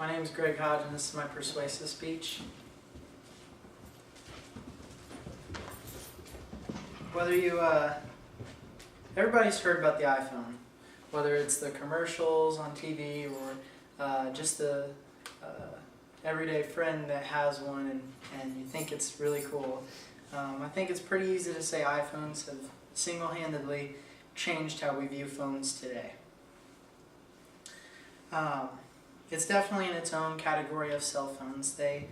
My name is Greg Hodge, and this is my persuasive speech. Everybody's heard about the iPhone, whether it's the commercials on TV or just the everyday friend that has one and you think it's really cool. I think it's pretty easy to say iPhones have single-handedly changed how we view phones today. It's definitely in its own category of cell phones. They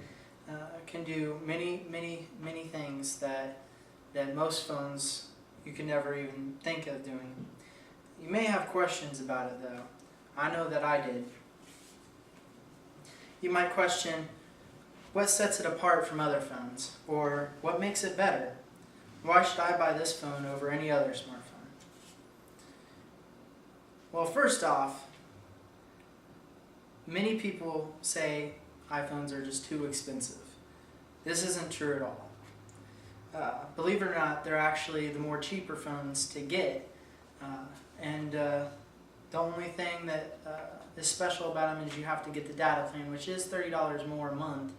can do many things that most phones you can never even think of doing. You may have questions about it though. I know that I did. You might question, what sets it apart from other phones? Or what makes it better? Why should I buy this phone over any other smartphone? Well, first off, many people say iPhones are just too expensive. This isn't true at all. Believe it or not, they're actually the more cheaper phones to get. The only thing that is special about them is you have to get the data plan, which is $30 more a month.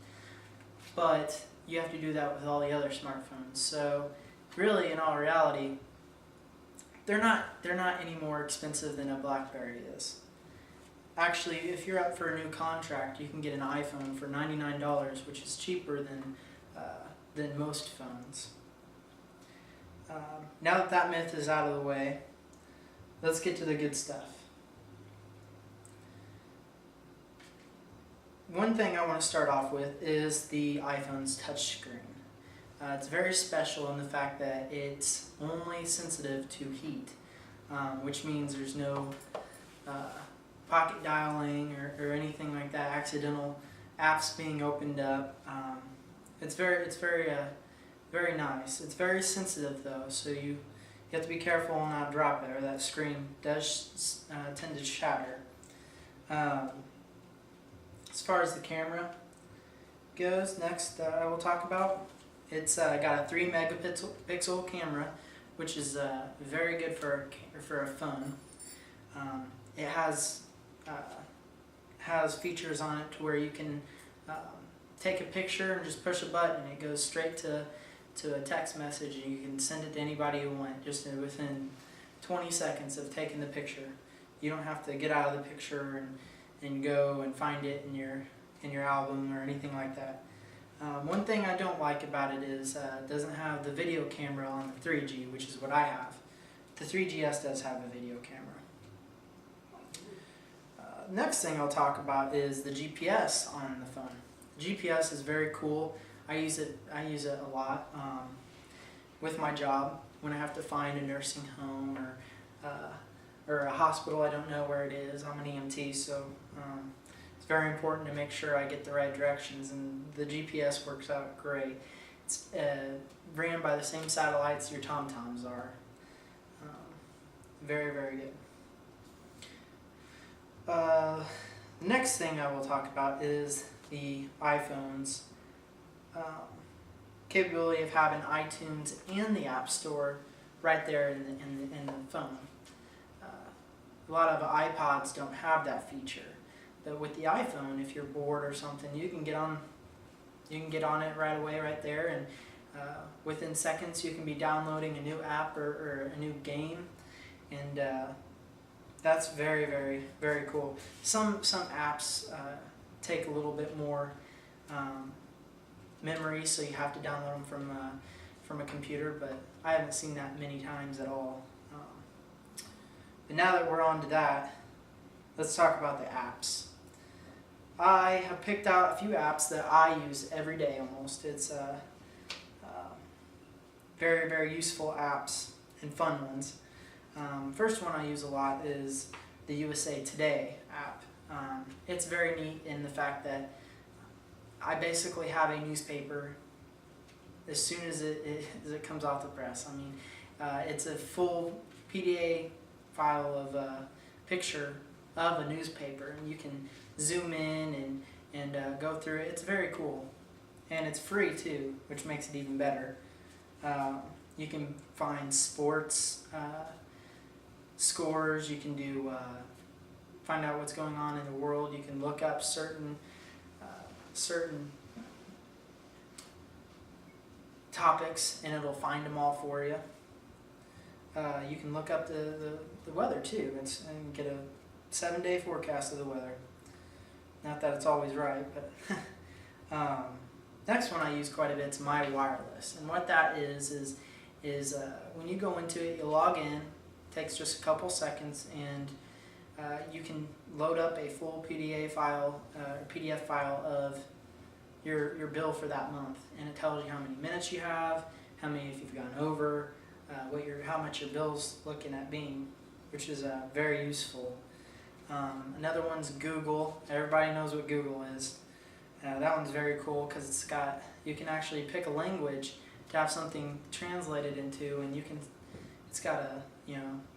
But you have to do that with all the other smartphones. So really, in all reality, they're not any more expensive than a BlackBerry is. Actually, if you're up for a new contract, you can get an iPhone for $99, which is cheaper than most phones. Now that that myth is out of the way, let's get to the good stuff. One thing I want to start off with is the iPhone's touchscreen. It's very special in the fact that it's only sensitive to heat, which means there's no pocket dialing or anything like that, accidental apps being opened up. It's very nice. It's very sensitive though, so you have to be careful and not drop it, or that screen does tend to shatter. As far as the camera goes, next I will talk about, it's got a 3 megapixel camera, which is very good for a phone. It has features on it to where you can take a picture and just push a button. It goes straight to a text message, and you can send it to anybody you want just within 20 seconds of taking the picture. You don't have to get out of the picture and go and find it in your album or anything like that. One thing I don't like about it is it doesn't have the video camera on the 3G, which is what I have. The 3GS does have a video camera. Next thing I'll talk about is the GPS on the phone. The GPS is very cool. I use it a lot with my job when I have to find a nursing home or a hospital. I don't know where it is. I'm an EMT, so it's very important to make sure I get the right directions, and the GPS works out great. It's ran by the same satellites your TomToms are. Very good. The next thing I will talk about is the iPhone's capability of having iTunes and the App Store right there in the phone. A lot of iPods don't have that feature, but with the iPhone, if you're bored or something, you can get on it right away, right there, and within seconds you can be downloading a new app or a new game, and that's very cool. Some apps take a little bit more memory, so you have to download them from a computer, but I haven't seen that many times at all. But now that we're on to that, let's talk about the apps. I have picked out a few apps that I use every day almost. It's very useful apps and fun ones. First one I use a lot is the USA Today app. It's very neat in the fact that I basically have a newspaper as soon as it comes off the press. I mean, it's a full PDA file of a picture of a newspaper, and you can zoom in and go through it. It's very cool, and it's free too, which makes it even better. You can find sports scores. You can do find out what's going on in the world. You can look up certain topics and it'll find them all for you. You can look up the weather too and get a 7-day forecast of the weather. Not that it's always right, but next one I use quite a bit is My Wireless. And what that is when you go into it, you log in, it takes just a couple seconds, and you can load up a full PDF file of your bill for that month, and it tells you how many minutes you have, how many if you've gone over, how much your bill's looking at being, which is very useful. Another one's Google. Everybody knows what Google is. That one's very cool because you can actually pick a language to have something translated into, and it's got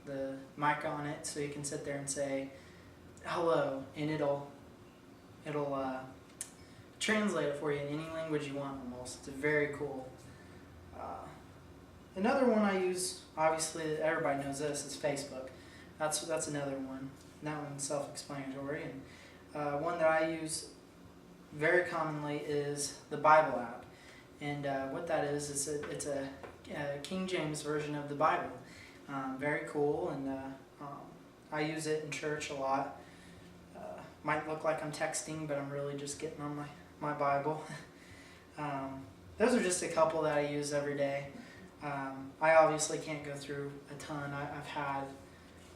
the mic on it, so you can sit there and say hello, and it'll translate it for you in any language you want almost. It's very cool. Another one I use, obviously everybody knows this, is Facebook. That's another one. That one's self-explanatory. And one that I use very commonly is the Bible app. And what that is it's a King James version of the Bible. Very cool, and I use it in church a lot. Might look like I'm texting, but I'm really just getting on my Bible. Those are just a couple that I use every day. I obviously can't go through a ton.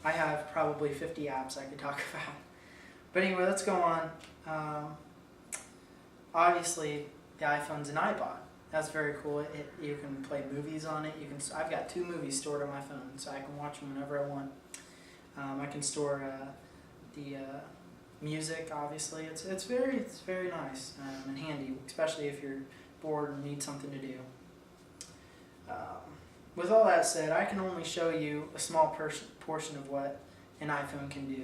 I have probably 50 apps I could talk about. But anyway, let's go on. Obviously, the iPhone's an iPod. That's very cool. You can play movies on it. I've got 2 movies stored on my phone, so I can watch them whenever I want. I can store the music. Obviously, it's very nice and handy, especially if you're bored and need something to do. With all that said, I can only show you a small portion of what an iPhone can do.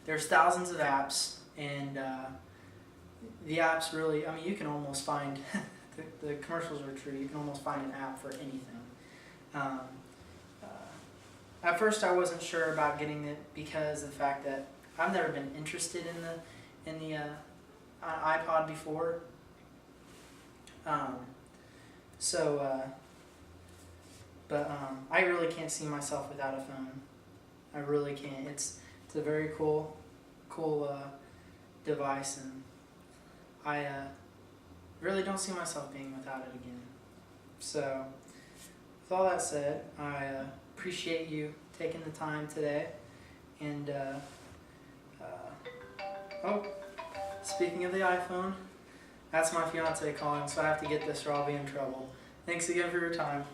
There's thousands of apps, and the apps really, you can almost find, the commercials are true, you can almost find an app for anything. At first I wasn't sure about getting it because of the fact that I've never been interested in the iPod before. But I really can't see myself without a phone. I really can't. It's a very cool device, and I really don't see myself being without it again. So, with all that said, I appreciate you taking the time today. And speaking of the iPhone, that's my fiance calling, so I have to get this or I'll be in trouble. Thanks again for your time.